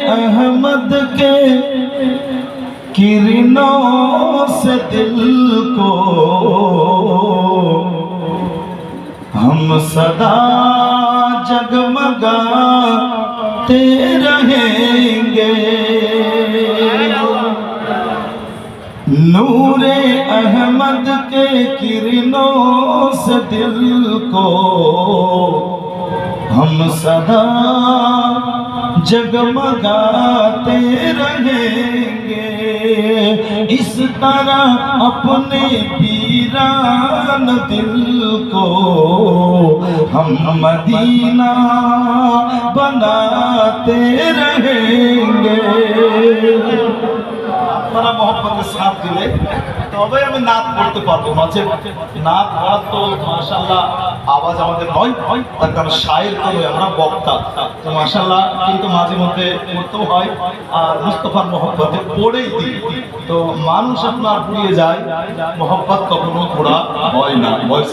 अहमद के किरणों से दिल को हम सदा जगमगाते रहेंगे। नूरे अहमद के किरणों से दिल को हम सदा जगमगाते रहेंगे। इस तरह अपने वीरान दिल को हम मदीना बनाते रहेंगे। আপনারা মোহাম্মদের সাথ দিলে তবে আমি নাত পড়তে পারবো। মাঝে নাত পড়ার তো মাশাআল্লাহ আওয়াজ আমাদের নয়, তার কারণ শায়ের তো আমরা বক্তা, তো মাশাআল্লাহ কিন্তু মাঝে মধ্যে পড়তেও হয়। আর মুস্তাফার মোহাম্মতে পড়েই দিই, তো মানুষ আপনার ভুলিয়ে যায়, মোহাম্মত কখনো পড়া হয় না। বয়স